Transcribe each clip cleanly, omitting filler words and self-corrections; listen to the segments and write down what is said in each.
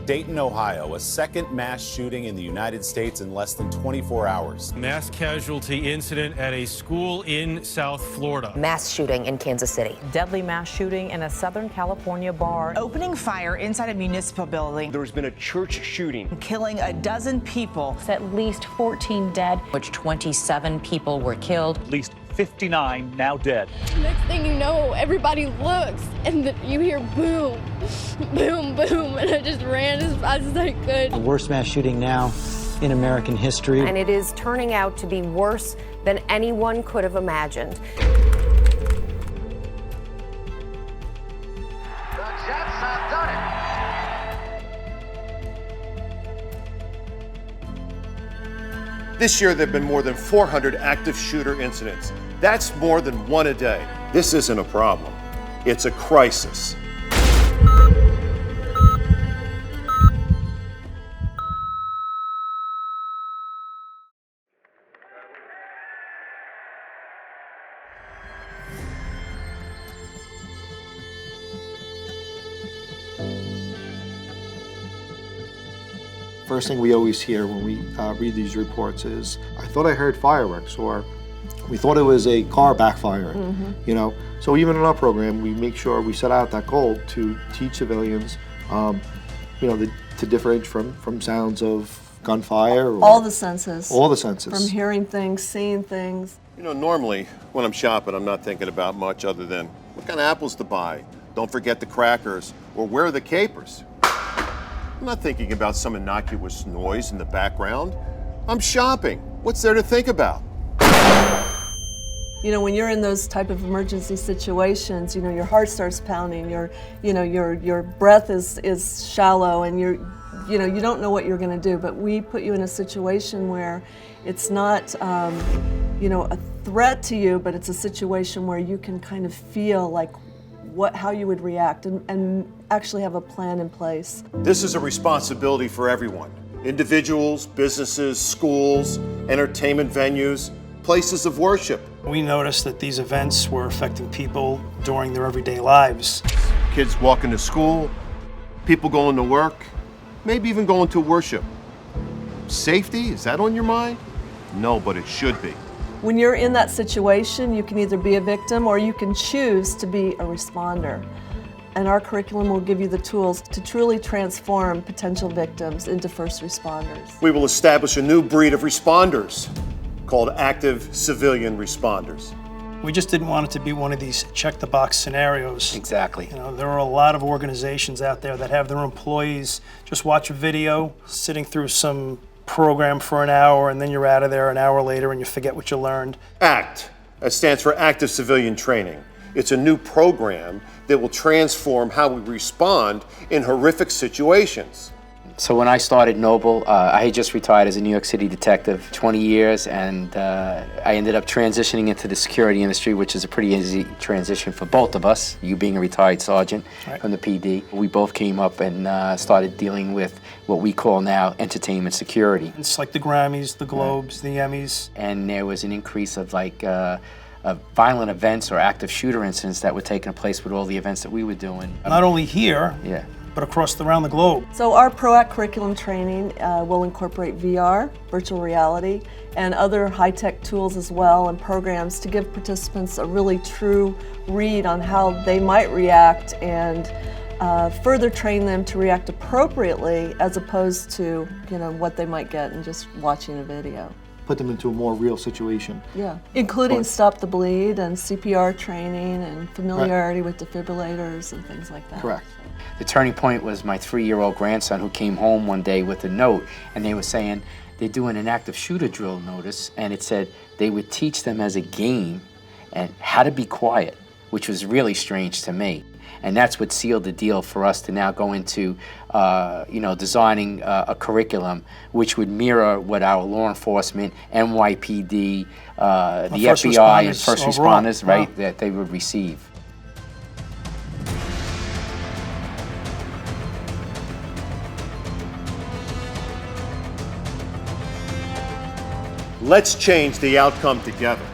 Dayton, Ohio, a second mass shooting in the United States in less than 24 hours. Mass casualty incident at a school in South Florida. Mass shooting in Kansas City. Deadly mass shooting in a Southern California bar. Opening fire inside a municipal building. There's been a church shooting. Killing a dozen people. At least 14 dead. Which 27 people were killed. At least 59 now dead. Next thing you know, everybody looks and you hear boom, boom, boom, and I just ran as fast as I could. The worst mass shooting now in American history. And it is turning out to be worse than anyone could have imagined. The Jets have done it. This year, there have been more than 400 active shooter incidents. That's more than one a day. This isn't a problem. It's a crisis. First thing we always hear when we read these reports is, I thought I heard fireworks, or we thought it was a car backfiring, you know? So even in our program, we make sure we set out that goal to teach civilians, you know, to differentiate from sounds of gunfire. Or all the senses. All the senses. From hearing things, seeing things. You know, normally when I'm shopping, I'm not thinking about much other than what kind of apples to buy. Don't forget the crackers, or where are the capers? I'm not thinking about some innocuous noise in the background. I'm shopping. What's there to think about? You know, when you're in those type of emergency situations, you know, your heart starts pounding, your breath is shallow, and you don't know what you're going to do. But we put you in a situation where it's not, you know, a threat to you, but it's a situation where you can kind of feel like how you would react and actually have a plan in place. This is a responsibility for everyone. Individuals, businesses, schools, entertainment venues, places of worship. We noticed that these events were affecting people during their everyday lives. Kids walking to school, people going to work, maybe even going to worship. Safety, is that on your mind? No, but it should be. When you're in that situation, you can either be a victim or you can choose to be a responder. And our curriculum will give you the tools to truly transform potential victims into first responders. We will establish a new breed of responders called active civilian responders. We just didn't want it to be one of these check-the-box scenarios. Exactly. You know, there are a lot of organizations out there that have their employees just watch a video, sitting through some program for an hour, and then you're out of there an hour later and you forget what you learned. ACT, that stands for Active Civilian Training. It's a new program that will transform how we respond in horrific situations. So when I started Noble, I had just retired as a New York City detective, 20 years, and I ended up transitioning into the security industry, which is a pretty easy transition for both of us, you being a retired sergeant from the PD. We both came up and started dealing with what we call now entertainment security. It's like the Grammys, the Globes, the Emmys. And there was an increase of like violent events or active shooter incidents that were taking place with all the events that we were doing. Not only here, but around the globe. So our ProAct curriculum training will incorporate VR, virtual reality, and other high-tech tools as well, and programs to give participants a really true read on how they might react, and further train them to react appropriately as opposed to, you know, what they might get in just watching a video. Put them into a more real situation. Yeah, including stop the bleed and CPR training and familiarity with defibrillators and things like that. Correct. The turning point was my 3-year-old grandson who came home one day with a note, and they were saying they're doing an active shooter drill notice, and it said they would teach them as a game and how to be quiet, which was really strange to me. And that's what sealed the deal for us to now go into, you know, designing a curriculum which would mirror what our law enforcement, NYPD, the FBI, and first responders, right, that they would receive. Let's change the outcome together.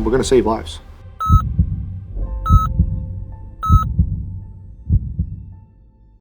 we're going to save lives.